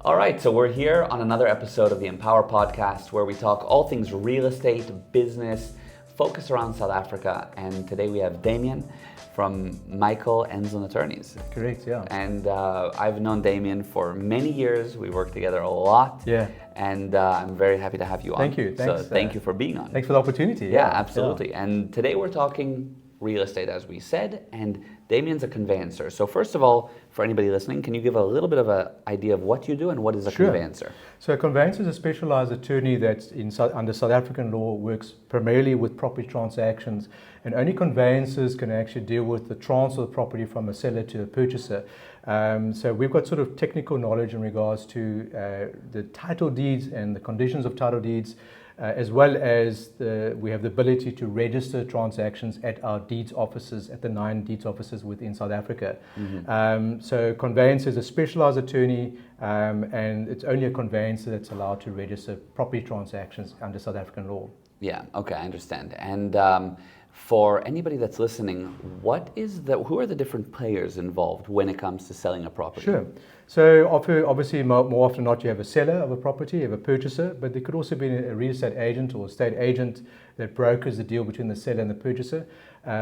All right, so we're here on another episode of the Empower podcast where we talk all things real estate, business, focus around South Africa. And today we have Damian from Michael Enslin Attorneys. Correct, yeah. And I've known Damian for many years. We work together a lot. Yeah. And I'm very happy to have you on. Thank you. Thanks, so thank you for being on. Thanks for the opportunity. Yeah, absolutely. Yeah. And today we're talking real estate, as we said, and Damian's a conveyancer. So first of all, for anybody listening, can you give a little bit of an idea of what you do and what is a conveyancer? So a conveyancer is a specialized attorney that under South African law works primarily with property transactions, and only conveyancers can actually deal with the transfer of property from a seller to a purchaser. So we've got sort of technical knowledge in regards to the title deeds and the conditions of title deeds, as well as we have the ability to register transactions at our deeds offices, at the 9 deeds offices within South Africa. Mm-hmm. So conveyancer is a specialized attorney, and it's only a conveyancer that's allowed to register property transactions under South African law. Yeah, okay, I understand. And for anybody that's listening, who are the different players involved when it comes to selling a property? Sure. So obviously more often than not you have a seller of a property, you have a purchaser, but there could also be a real estate agent or a estate agent that brokers the deal between the seller and the purchaser.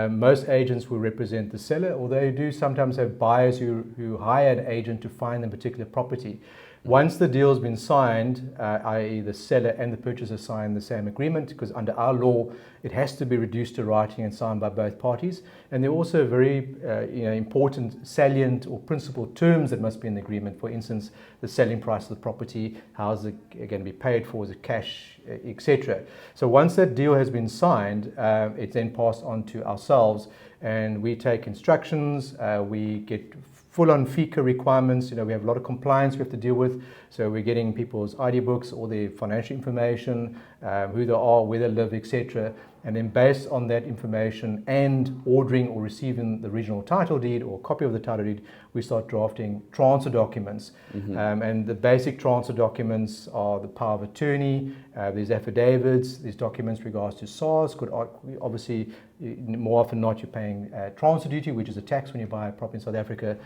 Most agents will represent the seller, although you do sometimes have buyers who hire an agent to find a particular property. Once the deal's been signed, i.e. the seller and the purchaser sign the same agreement, because under our law it has to be reduced to writing and signed by both parties. And there are also very important salient or principal terms that must be in the agreement. For instance, the selling price of the property, how is it going to be paid for, is it cash, etc. So once that deal has been signed, it's then passed on to ourselves, and we take instructions, we get full-on FICA requirements. We have a lot of compliance we have to deal with. So we're getting people's ID books, all their financial information, who they are, where they live, etc. And then based on that information and ordering or receiving the original title deed or copy of the title deed, we start drafting transfer documents. Mm-hmm. And the basic transfer documents are the power of attorney, there's affidavits, there's documents regards to SARS. Obviously, more often than not, you're paying transfer duty, which is a tax when you buy a property in South Africa.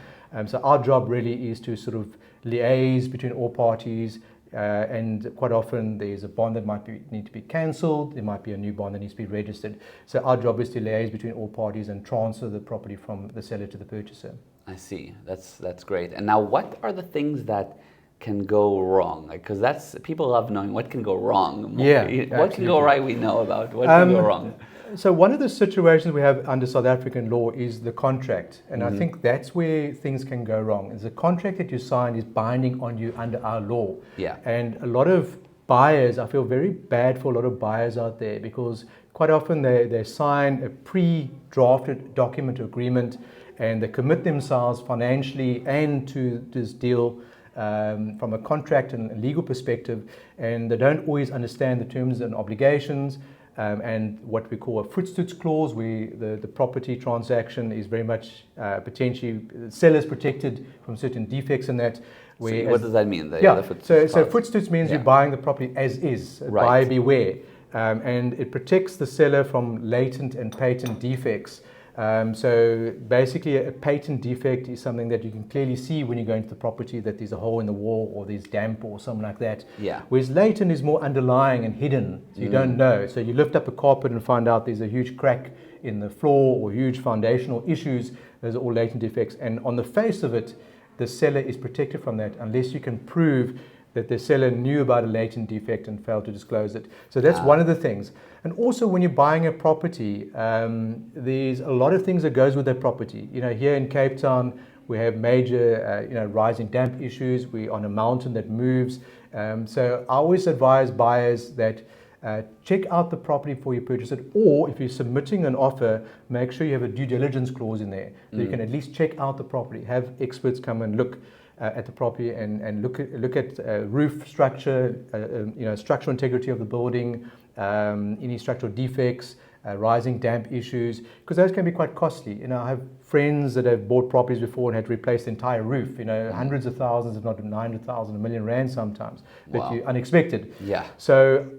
So our job really is to sort of liaise between all parties, and quite often there's a bond that need to be cancelled, there might be a new bond that needs to be registered. So our job is to liaise between all parties and transfer the property from the seller to the purchaser. I see. That's great. And now, what are the things that can go wrong? Because people love knowing what can go wrong. Yeah, what absolutely. can go right we know about. What can go wrong? So one of the situations we have under South African law is the contract. And I think that's where things can go wrong. Is the contract that you sign is binding on you under our law. Yeah. And a lot of buyers, I feel very bad for a lot of buyers out there, because quite often they sign a pre-drafted document or agreement, and they commit themselves financially and to this deal from a contract and a legal perspective, and they don't always understand the terms and obligations. And what we call a voetstoots clause, where the property transaction is very much potentially the seller's protected from certain defects in that. So what does that mean? So voetstoots means you're buying the property as is, right. Buyer beware, and it protects the seller from latent and patent defects. So basically a patent defect is something that you can clearly see when you go into the property, that there's a hole in the wall or there's damp or something like that. Yeah. Whereas latent is more underlying and hidden, so you don't know. So you lift up a carpet and find out there's a huge crack in the floor or huge foundational issues. Those are all latent defects. And on the face of it, the seller is protected from that unless you can prove that the seller knew about a latent defect and failed to disclose it. So that's one of the things. And also when you're buying a property, there's a lot of things that goes with that property. Here in Cape Town, we have major rising damp issues. We're on a mountain that moves. So I always advise buyers that check out the property before you purchase it, or if you're submitting an offer, make sure you have a due diligence clause in there. So you can at least check out the property, have experts come and look at the property and look at roof structure, structural integrity of the building, any structural defects, rising damp issues, because those can be quite costly. I have friends that have bought properties before and had to replace the entire roof, hundreds of thousands, if not 900,000, R1 million sometimes, that you unexpected. Yeah. So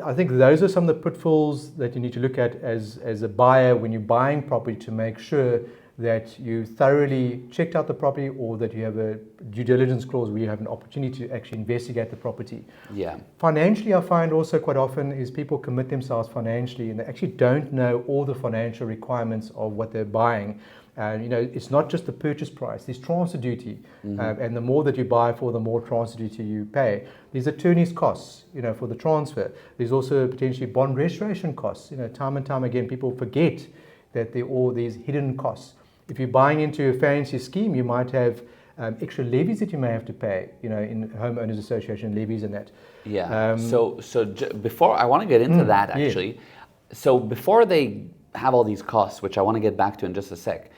I think those are some of the pitfalls that you need to look at as a buyer when you're buying property, to make sure that you thoroughly checked out the property, or that you have a due diligence clause where you have an opportunity to actually investigate the property. Yeah. Financially, I find also quite often is people commit themselves financially and they actually don't know all the financial requirements of what they're buying. It's not just the purchase price. There's transfer duty, and the more that you buy for, the more transfer duty you pay. There's attorney's costs, for the transfer. There's also potentially bond restoration costs. Time and time again, people forget that there are all these hidden costs. If you're buying into a fancy scheme, you might have extra levies that you may have to pay, in homeowners association levies and that. Yeah. Before I want to get into that actually. Yeah. So before they have all these costs, which I want to get back to in just a sec,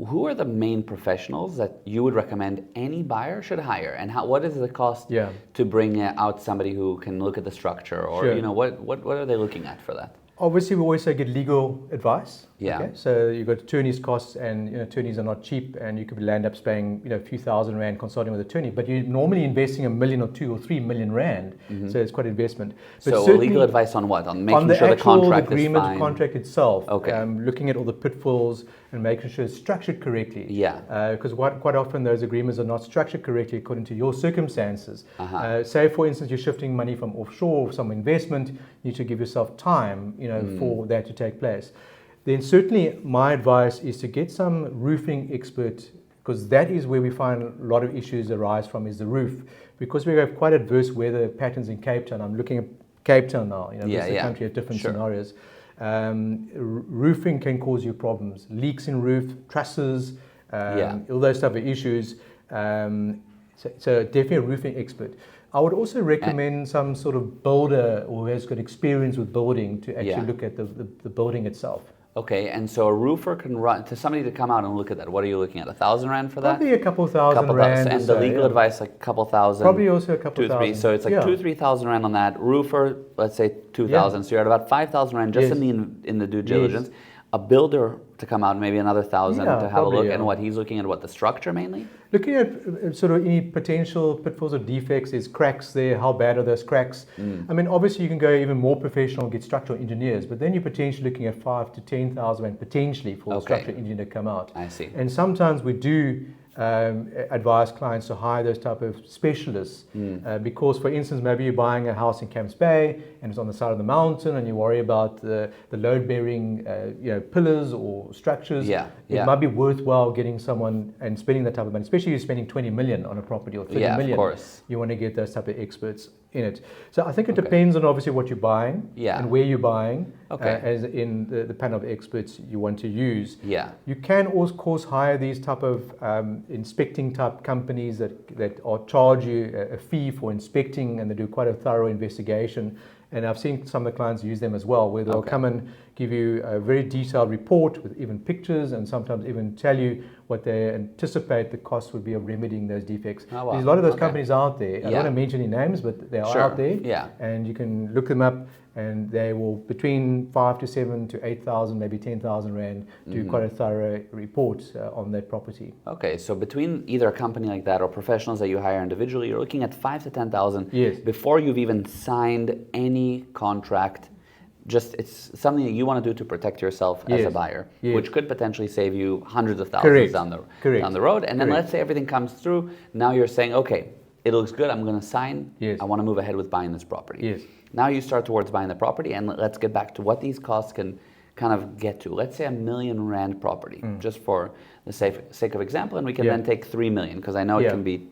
who are the main professionals that you would recommend any buyer should hire, and what is the cost to bring out somebody who can look at the structure, or what are they looking at for that? Obviously, we always say get legal advice. Yeah. Okay? So you've got attorneys' costs, and attorneys are not cheap, and you could land up paying a few thousand rand consulting with an attorney. But you're normally investing $1 million or 2 or 3 million rand, so it's quite an investment. But so legal advice on what? On making sure the contract agreement, is fine. Contract itself. Okay. Looking at all the pitfalls and making sure it's structured correctly. Yeah. Because quite often those agreements are not structured correctly according to your circumstances. Say, for instance, you're shifting money from offshore or some investment. You need to give yourself time, for that to take place. Then certainly my advice is to get some roofing expert, because that is where we find a lot of issues arise from, is the roof. Because we have quite adverse weather patterns in Cape Town. I'm looking at Cape Town now. The country has different scenarios. Roofing can cause you problems. Leaks in roof, trusses, all those type of issues. So definitely a roofing expert. I would also recommend some sort of builder who has got experience with building to actually look at the building itself. Okay, and so a roofer can run to somebody to come out and look at that. What are you looking at? 1,000 rand for that? Probably a couple thousand rand. And the legal advice, like a couple thousand. Probably also a couple thousand. So it's like 2,000-3,000 rand on that. Roofer, let's say 2,000. So you're at about 5,000 rand just in the due diligence. Yes. A builder to come out, maybe another 1,000 to have a look. And what he's looking at, the structure mainly? Looking at sort of any potential pitfalls or defects. Is cracks there? How bad are those cracks? I mean, obviously you can go even more professional and get structural engineers, but then you're potentially looking at 5,000 to 10,000 rand potentially for a structural engineer to come out. I see. And sometimes we do advise clients to hire those type of specialists because, for instance, maybe you're buying a house in Camps Bay and it's on the side of the mountain, and you worry about the load-bearing pillars or structures. It might be worthwhile getting someone and spending that type of money, especially if you're spending 20 million on a property or 30 million. Of course. You want to get those type of experts in it. So I think it depends on obviously what you're buying and where you're buying, as in the panel of experts you want to use. You can of course hire these type of inspecting type companies that charge you a fee for inspecting, and they do quite a thorough investigation. And I've seen some of the clients use them as well, where they'll come and give you a very detailed report with even pictures, and sometimes even tell you what they anticipate the cost would be of remedying those defects. Oh, wow. There's a lot of those companies out there. I don't want to mention any names, but they are out there. And you can look them up, and they will between 5,000 to 7,000 to 8,000, maybe 10,000 rand, do quite a thorough report on that property. Okay, so between either a company like that or professionals that you hire individually, you're looking at 5,000 to 10,000 before you've even signed any contract. Just it's something that you want to do to protect yourself as a buyer, which could potentially save you hundreds of thousands down the road. And then let's say everything comes through. Now you're saying, okay, it looks good. I'm going to sign. I want to move ahead with buying this property. Now you start towards buying the property, and let's get back to what these costs can kind of get to. Let's say $1 million rand property, just for the sake of example, and we can then take 3 million, because I know it can be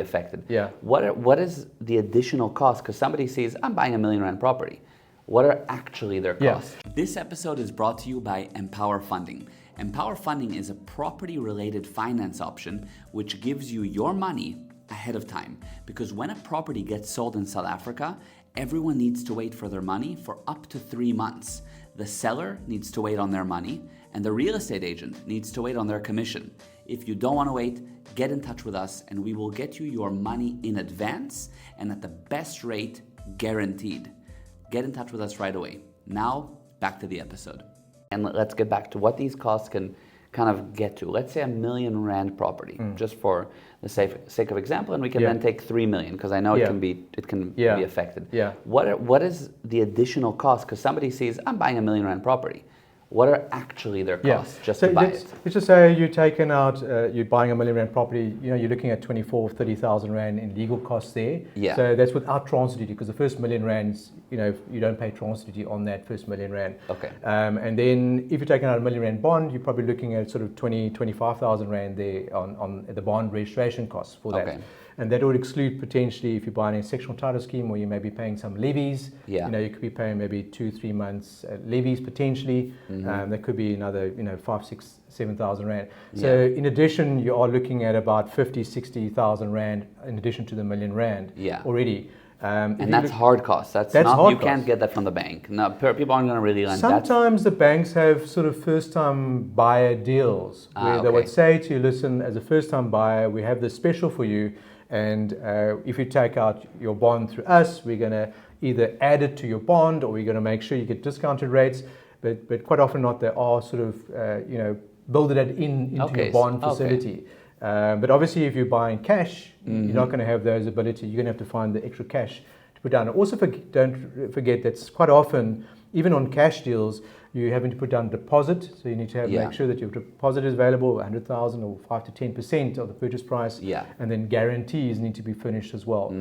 affected. What is the additional cost? Because somebody sees, I'm buying $1 million rand property. What are actually their costs? This episode is brought to you by Empower Funding. Empower Funding is a property-related finance option which gives you your money ahead of time. Because when a property gets sold in South Africa, everyone needs to wait for their money for up to 3 months. The seller needs to wait on their money, and the real estate agent needs to wait on their commission. If you don't want to wait, get in touch with us and we will get you your money in advance and at the best rate guaranteed. Get in touch with us right away. Now, back to the episode. And let's get back to what these costs can kind of get to. Let's say $1 million rand property, just for the sake of example, and we can then take 3 million, because I know it can be affected. What is the additional cost? Because somebody sees, I'm buying $1 million rand property. what are actually their costs just so to buy let's, it? let's just say you're taking out, you're buying £1 million property, you're looking at 24, 30,000 Rand in legal costs there. Yeah. So that's without transfer duty, because the first £1 million, you don't pay transfer duty on that first £1 million. Okay. And then if you're taking out a £1 million bond, you're probably looking at sort of 20, 25,000 Rand there on the bond registration costs for that. Okay. And that would exclude potentially if you're buying a sectional title scheme where you may be paying some levies. Yeah. You could be paying maybe 2-3 months levies potentially. That could be another 5, 6, 7,000 Rand. So in addition, you are looking at about 50, 60,000 Rand in addition to the £1 million already. And that's hard costs. That's not hard you can't get that from the bank. No, people aren't going to really lend. Sometimes the banks have sort of first-time buyer deals where they would say to you, listen, as a first-time buyer, we have this special for you. And if you take out your bond through us, we're going to either add it to your bond or we're going to make sure you get discounted rates. But quite often not, they are sort of, build it into your bond facility. But obviously, if you're buying cash, you're not going to have those abilities. You're going to have to find the extra cash to put down. Also, don't forget that quite often, even on cash deals, you're having to put down a deposit. So you need to make sure that your deposit is available, 100,000 or 5 to 10% of the purchase price. And then guarantees need to be finished as well.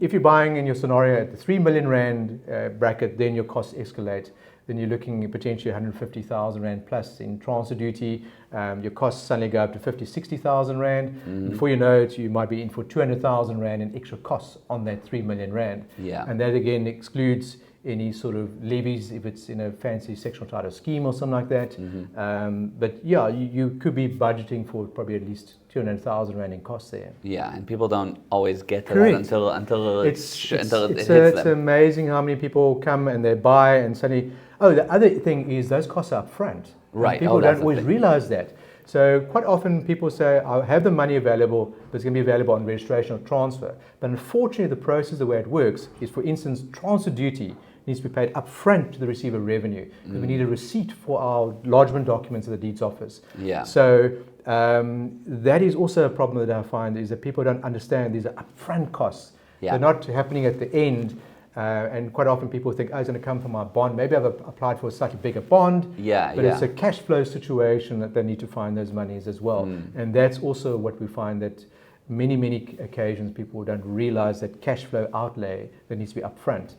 If you're buying in your scenario at the 3 million Rand bracket, then your costs escalate. Then you're looking at potentially 150,000 Rand plus in transfer duty. Your costs suddenly go up to 50, 60,000 Rand. Before you know it, you might be in for 200,000 Rand in extra costs on that 3 million Rand. And that again excludes any sort of levies if it's in a fancy sectional title scheme or something like that. But yeah, you could be budgeting for probably at least 200,000 Rand in costs there. Yeah, and people don't always get to that until it hits them. It's amazing how many people come and they buy and suddenly, the other thing is those costs are up front. Right. People don't always realize that. So quite often people say, I have the money available, but it's going to be available on registration or transfer. But unfortunately, the process, the way it works is, for instance, transfer duty needs to be paid upfront to the receiver revenue. We need a receipt for our lodgement documents at the deeds office. So that is also a problem that I find, is that people don't understand these are upfront costs. They're not happening at the end. And quite often people think, it's going to come from my bond. Maybe I've applied for a slightly bigger bond, but it's a cash flow situation that they need to find those monies as well. And that's also what we find, that many occasions people don't realize that cash flow outlay that needs to be upfront.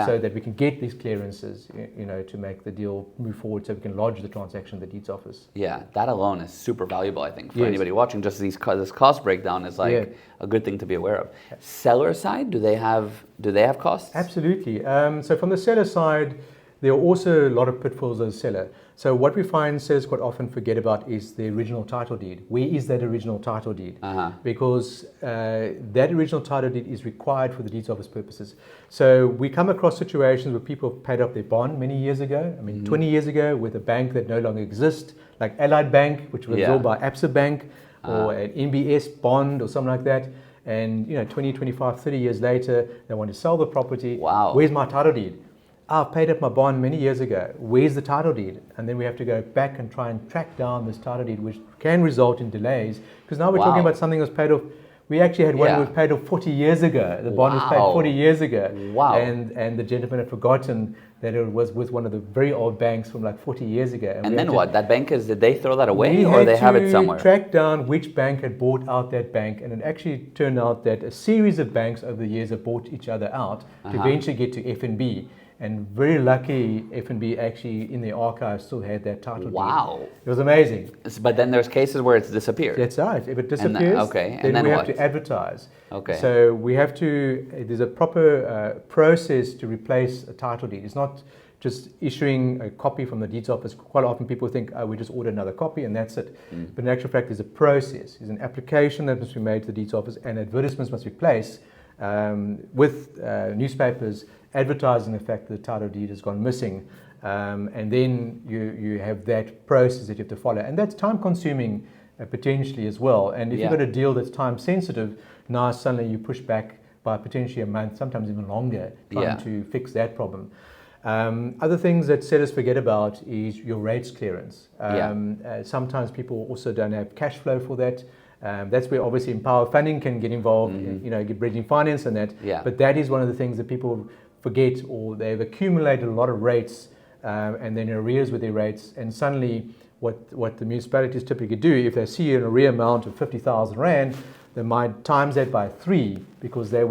So that we can get these clearances, to make the deal move forward, so we can lodge the transaction at the deeds office. Yeah, that alone is super valuable, I think, for anybody watching. Just this cost breakdown is like a good thing to be aware of. Seller side, do they have costs? Absolutely. So from the seller side, there are also a lot of pitfalls as a seller. So what we find sellers quite often forget about is the original title deed. Where is that original title deed? Because that original title deed is required for the deeds office purposes. So we come across situations where people have paid up their bond many years ago. 20 years ago, with a bank that no longer exists, like Allied Bank, which was absorbed by Absa Bank, or an NBS bond or something like that. And 20, 25, 30 years later, they want to sell the property. Where's my title deed? I've paid up my bond many years ago. Where's the title deed? And then we have to go back and try and track down this title deed, which can result in delays. Because now we're talking about something that was paid off. We actually had one that was paid off 40 years ago. The bond was paid 40 years ago. And the gentleman had forgotten that it was with one of the very old banks from like 40 years ago. And then what? That bank did they throw that away, or they have it somewhere? We had to track down which bank had bought out that bank. And it actually turned out that a series of banks over the years have bought each other out to eventually get to F&B. And very lucky, F&B actually in the archive still had that title deed. It was amazing. But then there's cases where it's disappeared. That's right. If it disappears, then we have to advertise. So we have to, there's a proper process to replace a title deed. It's not just issuing a copy from the deeds office. Quite often people think, we just order another copy and that's it. But in actual fact, there's a process. There's an application that must be made to the deeds office, and advertisements must be placed with newspapers advertising the fact that the title deed has gone missing, and then you have that process that you have to follow, and that's time consuming potentially as well. And if you've got a deal that's time sensitive, now suddenly you push back by potentially a month, sometimes even longer, trying to fix that problem. Other things that sellers forget about is your rates clearance. Sometimes people also don't have cash flow for that. That's where obviously Empower Funding can get involved, get bridging finance and that. But that is one of the things that people forget, or they've accumulated a lot of rates and then arrears with their rates, and suddenly what the municipalities typically do, if they see an arrear amount of 50,000 Rand, they might times that by 3, because the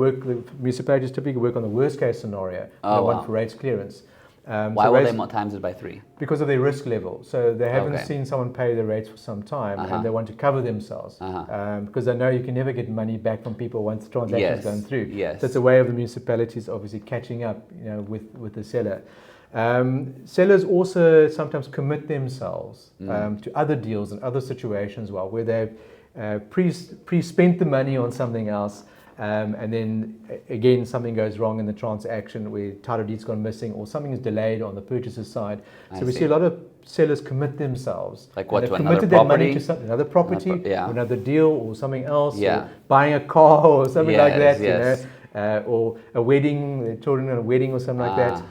municipalities typically work on the worst case scenario. They want for rates clearance. Why would they times it by 3? Because of their risk level. So they haven't seen someone pay their rates for some time, and they want to cover themselves, because they know you can never get money back from people once the transaction's gone through. Yes. So it's a way of the municipalities obviously catching up, with the seller. Sellers also sometimes commit themselves to other deals and other situations, where they've pre-spent the money on something else. And then again, something goes wrong in the transaction where title deed's gone missing or something is delayed on the purchaser's side. So we see a lot of sellers commit themselves. Like what, they've to committed another their money property? to another property, or another deal or something else, or buying a car or something like that, or a wedding, their children at a wedding or something like that.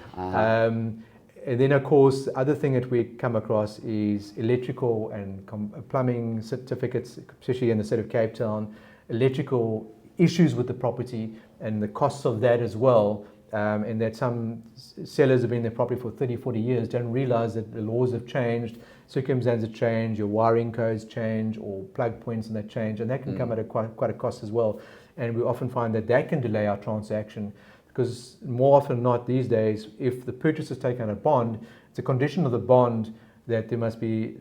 And then, of course, the other thing that we come across is electrical and plumbing certificates, especially in the city of Cape Town, electrical issues with the property and the costs of that as well, and that some sellers have been in their property for 30, 40 years, don't realize that the laws have changed, circumstances change, your wiring codes change, or plug points and that change, and that can come at quite a cost as well. And we often find that can delay our transaction, because more often than not these days, if the purchaser is taking out a bond, it's a condition of the bond that there must be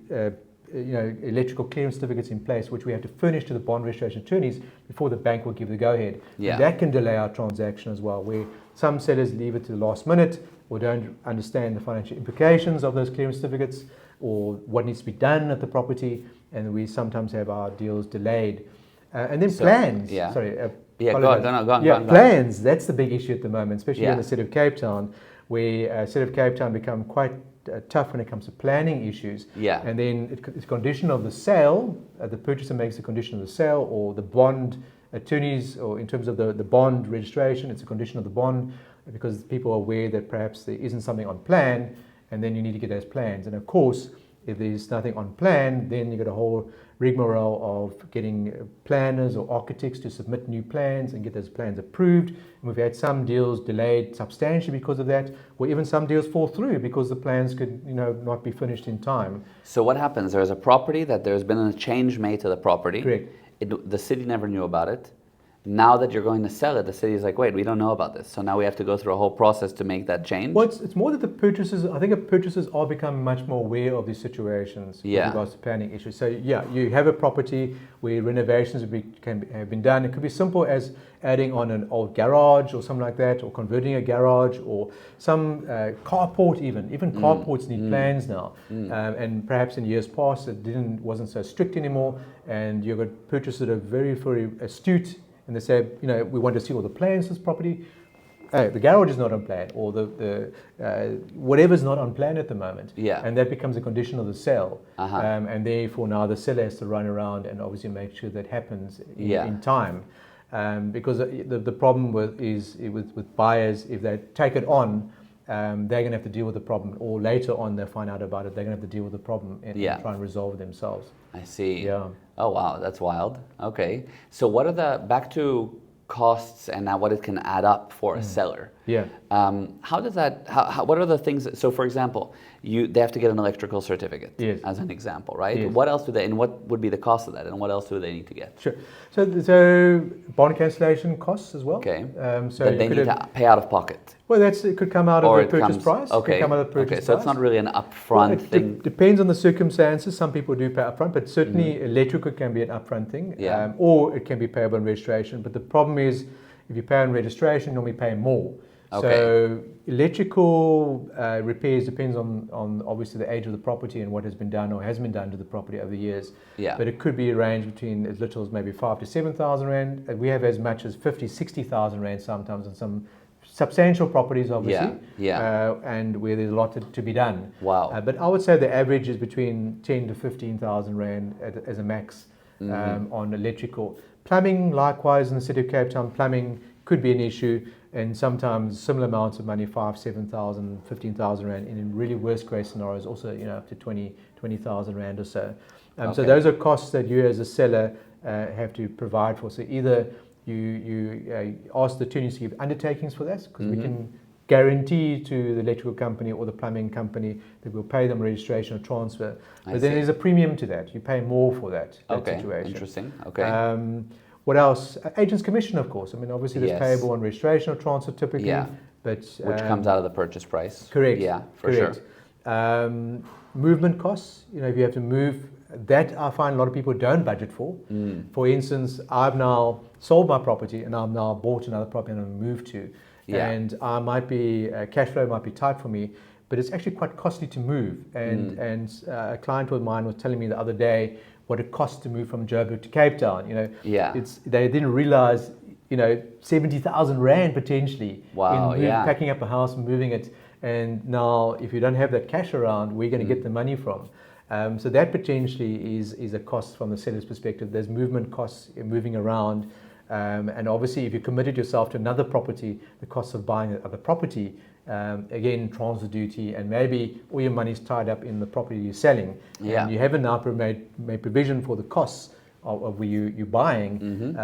electrical clearance certificates in place, which we have to furnish to the bond registration attorneys before the bank will give the go-ahead. And that can delay our transaction as well, where some sellers leave it to the last minute or don't understand the financial implications of those clearance certificates or what needs to be done at the property, and we sometimes have our deals delayed. And then plans. Go on. Plans, that's the big issue at the moment, especially in the city of Cape Town, where city of Cape Town become quite tough when it comes to planning issues. And then it's a condition of the sale, the purchaser makes a condition of the sale, or the bond attorneys, or in terms of the bond registration, it's a condition of the bond, because people are aware that perhaps there isn't something on plan, and then you need to get those plans. And of course, if there's nothing on plan, then you've got a whole rigmarole of getting planners or architects to submit new plans and get those plans approved. And we've had some deals delayed substantially because of that, or even some deals fall through because the plans could, not be finished in time. So what happens? There's a property that there's been a change made to the property. Correct. The city never knew about it. Now that you're going to sell it, the city is like, wait, we don't know about this. So now we have to go through a whole process to make that change. Well, it's more that the purchasers are becoming much more aware of these situations with regards to planning issues. So you have a property where renovations have been done. It could be simple as adding on an old garage or something like that, or converting a garage, or some carport even. Even carports need plans now. And perhaps in years past it wasn't so strict anymore, and you've got purchasers that are very, very astute, and they say, we want to see all the plans for this property. The garage is not on plan, or the whatever's not on plan at the moment. And that becomes a condition of the sale. And therefore now the seller has to run around and obviously make sure that happens in time. Because the problem with buyers, if they take it on, they're going to have to deal with the problem, or later on they find out about it, they're going to have to deal with the problem and try and resolve it themselves. I see. Oh wow, that's wild. Okay, so what are back to costs and now what it can add up for a seller? How does that? What are the things? So for example, they have to get an electrical certificate, as an example, right? What else do they? And what would be the cost of that? And what else do they need to get? Sure. So bond cancellation costs as well. Okay. So that they need to pay out of pocket. Well, it could come out of the purchase price. Okay. Could come out of the purchase price. So it's not really an upfront thing. Depends on the circumstances. Some people do pay upfront, but certainly electrical can be an upfront thing, or it can be payable in registration. But the problem is, if you pay on registration, you normally pay more. So electrical repairs depends on obviously the age of the property and what has been done or hasn't been done to the property over the years. But it could be a range between as little as maybe 5,000 to 7,000 Rand. We have as much as 50,000, 60,000 Rand sometimes on some substantial properties, obviously, and where there's a lot to be done. Wow. But I would say the average is between 10,000 to 15,000 Rand as a max on electrical. Plumbing, likewise, in the city of Cape Town, plumbing could be an issue, and sometimes similar amounts of money, 5,000, 7,000, 15,000 Rand, and in really worst case scenarios also up to 20,000 Rand or so. So those are costs that you as a seller have to provide for. So either you ask the attorneys to give undertakings for that, because we can guarantee to the electrical company or the plumbing company that we'll pay them registration or transfer. But then there's a premium to that. You pay more for that situation. Interesting. Okay. What else? Agent's commission, of course. I mean, obviously, there's payable on registration or transfer typically. Yeah. But, which comes out of the purchase price. Correct. Yeah, for sure. Movement costs. If you have to move, that I find a lot of people don't budget for. For instance, I've now sold my property and I've now bought another property and I've moved to. Yeah. And I might be, cash flow might be tight for me, but it's actually quite costly to move. And a client of mine was telling me the other day what it costs to move from Joburg to Cape Town. They didn't realize, 70,000 Rand potentially in packing up a house and moving it. And now, if you don't have that cash around, where are you going to get the money from? So that potentially is a cost from the seller's perspective. There's movement costs in moving around. And obviously, if you committed yourself to another property, the cost of buying the other property, again, transfer duty, and maybe all your money's tied up in the property you're selling. Yeah. And you haven't now made provision for the costs of where you're buying.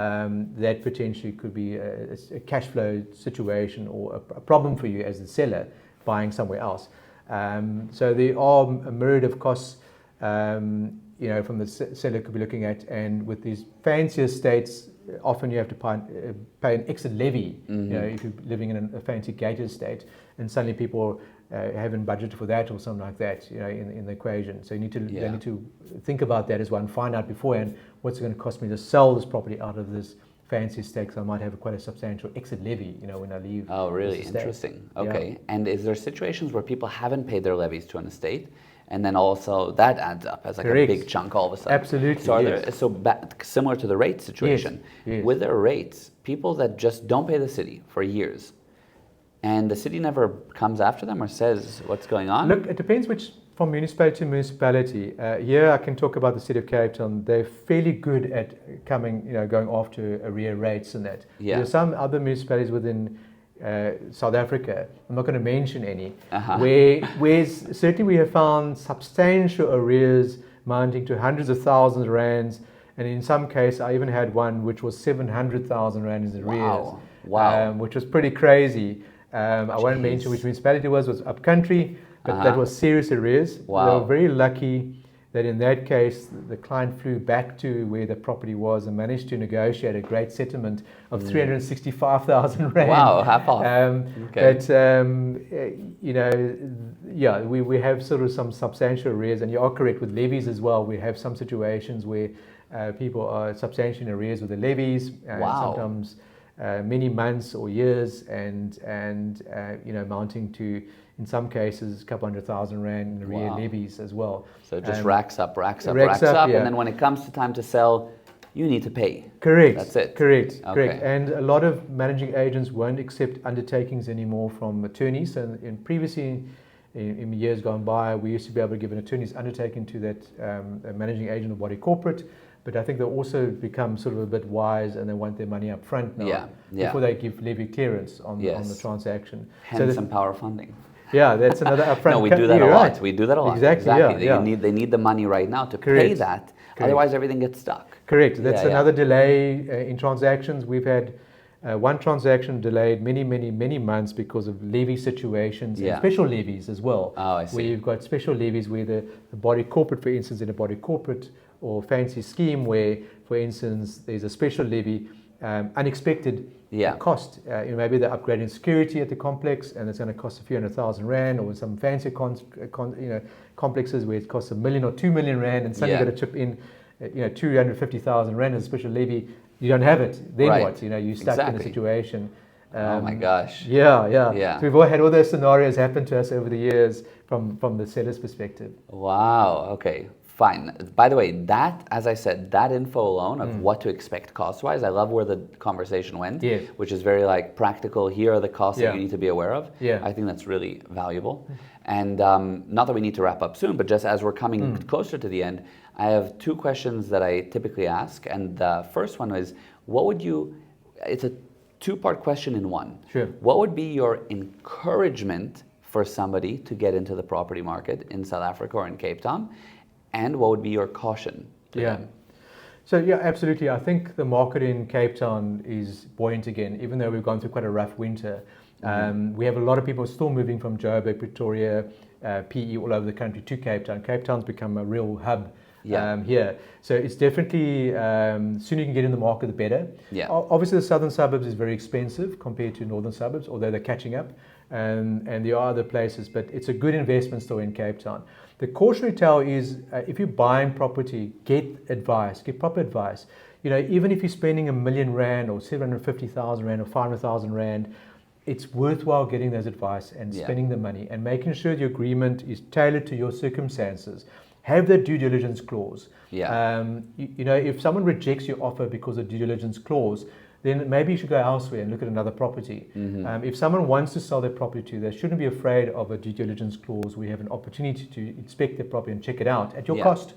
That potentially could be a cash flow situation or a problem for you as the seller buying somewhere else. So there are a myriad of costs, from the seller could be looking at, and with these fancy estates, often you have to pay an exit levy. If you're living in a fancy gated estate, and suddenly people haven't budgeted for that or something like that, in the equation. So they need to think about that as well and find out beforehand what's it going to cost me to sell this property out of this fancy estate. So I might have quite a substantial exit levy, when I leave. Oh, really? Interesting. Okay. Yeah. And is there situations where people haven't paid their levies to an estate? And then also that adds up as like a big chunk all of a sudden. Absolutely. So similar to the rate situation, with their rates, people that just don't pay the city for years, and the city never comes after them or says what's going on? Look, it depends from municipality to municipality. Here I can talk about the city of Cape Town. They're fairly good at going after arrear rates and that. Yeah. There are some other municipalities within South Africa, I'm not going to mention any, where certainly we have found substantial arrears amounting to hundreds of thousands of rands, and in some cases I even had one which was 700,000 rands in arrears. Wow. Which was pretty crazy. I won't mention which municipality it was upcountry, but that was serious arrears. Wow. They were very lucky that in that case the client flew back to where the property was and managed to negotiate a great settlement of 365,000 rand. Wow, half off. But we have sort of some substantial arrears, and you are correct with levies as well. We have some situations where people are substantially in arrears with the levies, sometimes many months or years, and amounting to, in some cases, a couple 100,000 rand in arrear levies as well. So it just racks up, and then when it comes to time to sell, you need to pay. Correct. That's it. Correct. And a lot of managing agents won't accept undertakings anymore from attorneys. And previously, in years gone by, we used to be able to give an attorney's undertaking to that managing agent or body corporate. But I think they'll also become sort of a bit wise, and they want their money up front now before they give levy clearance on the transaction. Hence some power funding. Yeah, that's another upfront. No, we do that a lot. Right. We do that a lot. Exactly. They need the money right now to pay that. Otherwise, everything gets stuck. Correct. That's another delay in transactions. We've had one transaction delayed many months because of levy situations and special levies as well. Oh, I see. Where you've got special levies where the body corporate, for instance, in a body corporate or fancy scheme where, for instance, there's a special levy, unexpected cost. Maybe they're upgrading security at the complex, and it's going to cost a few 100,000 rand, or some fancy complexes where it costs 1 million or 2 million rand, and suddenly you've got to chip in 250,000 rand as a special levy. You don't have it. Then what? You're stuck in a situation. Oh my gosh. Yeah. So we've all had all those scenarios happen to us over the years from the seller's perspective. Wow. Okay. Fine. By the way, that, as I said, that info alone of what to expect cost-wise, I love where the conversation went, which is very practical. Here are the costs that you need to be aware of. I think that's really valuable. And not that we need to wrap up soon, but just as we're coming closer to the end, I have two questions that I typically ask. And the first one is, it's a two-part question in one. Sure. What would be your encouragement for somebody to get into the property market in South Africa or in Cape Town? And what would be your caution to them? So yeah, absolutely. I think the market in Cape Town is buoyant again, even though we've gone through quite a rough winter. We have a lot of people still moving from Joburg, Pretoria, PE all over the country to Cape Town. Cape Town's become a real hub here. So it's definitely, sooner you can get in the market, the better. Yeah. Obviously, the southern suburbs is very expensive compared to northern suburbs, although they're catching up. And there are other places, but it's a good investment still in Cape Town. The cautionary tale is if you're buying property, get advice, get proper advice. You know, even if you're spending R1 million or 750,000 Rand or 500,000 Rand, it's worthwhile getting those advice and spending the money and making sure the agreement is tailored to your circumstances. Have that due diligence clause. You know, if someone rejects your offer because of due diligence clause, then maybe you should go elsewhere and look at another property. If someone wants to sell their property to you, they shouldn't be afraid of a due diligence clause. We have an opportunity to inspect their property and check it out at your cost.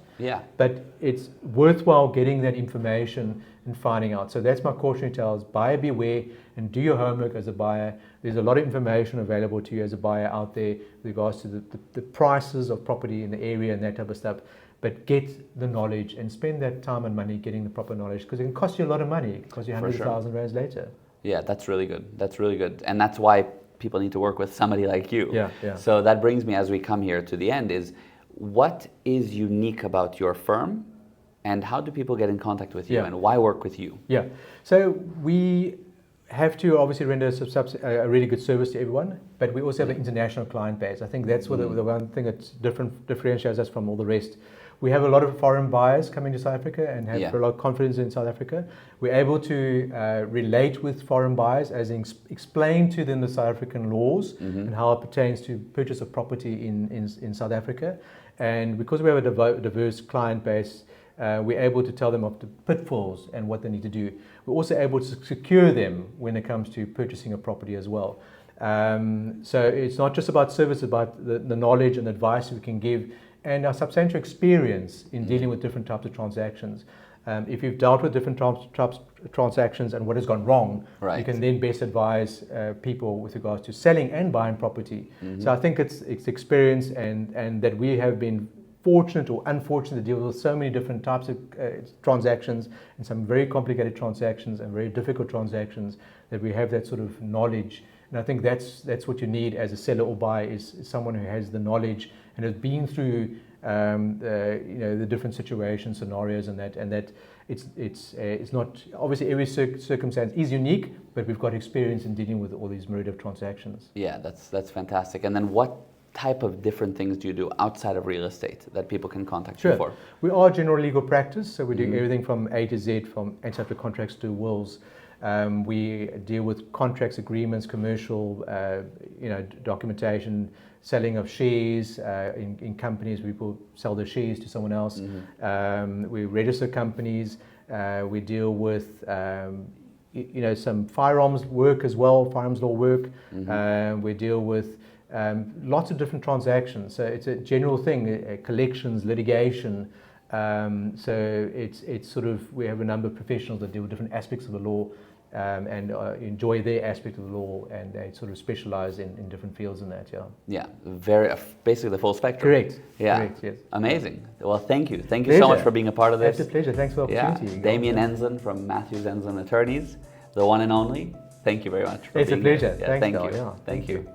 But it's worthwhile getting that information and finding out. So that's my cautionary tale: is buyer beware and do your homework as a buyer. There's a lot of information available to you as a buyer out there with regards to the prices of property in the area and that type of stuff. But get the knowledge and spend that time and money getting the proper knowledge, because it can cost you a lot of money. It can cost you 100,000 Rands later. Yeah, that's really good. That's really good. And that's why people need to work with somebody like you. Yeah. So that brings me, as we come here to the end, is what is unique about your firm and how do people get in contact with you and why work with you? Yeah. So we have to obviously render a really good service to everyone, but we also have an international client base. I think that's what the one thing that differentiates us from all the rest. We have a lot of foreign buyers coming to South Africa and have a lot of confidence in South Africa. We're able to relate with foreign buyers, as in explain to them the South African laws and how it pertains to purchase of property in South Africa. And because we have a diverse client base, we're able to tell them of the pitfalls and what they need to do. We're also able to secure them when it comes to purchasing a property as well. So it's not just about service, it's about the knowledge and advice we can give and our substantial experience in dealing with different types of transactions. If you've dealt with different types of transactions and what has gone wrong, you can then best advise people with regards to selling and buying property. So I think it's experience and that we have been fortunate or unfortunate to deal with so many different types of transactions and some very complicated transactions and very difficult transactions, that we have that sort of knowledge. And I think that's what you need as a seller or buyer, is someone who has the knowledge and has been through the different situations, scenarios, and that it's not, obviously every circumstance is unique, but we've got experience in dealing with all these myriad of transactions. Yeah, that's fantastic. And then what type of different things do you do outside of real estate that people can contact you for? We are general legal practice, so we do everything from A to Z, from anti-trust contracts to wills. We deal with contracts, agreements, commercial, documentation, selling of shares in companies. People sell their shares to someone else. We register companies. We deal with some firearms work as well, firearms law work. We deal with lots of different transactions. So it's a general thing: collections, litigation. So it's sort of, we have a number of professionals that deal with different aspects of the law and enjoy their aspect of the law, and they sort of specialize in different fields in that. Very basically the full spectrum. Correct. Correct, yes. Amazing. Well, thank you so much for being a part of this. It's a pleasure. Thanks for the opportunity. Damian Enslin from Matthews Enslin Attorneys, the one and only. Thank you very much for being here. It's a pleasure. Thank you.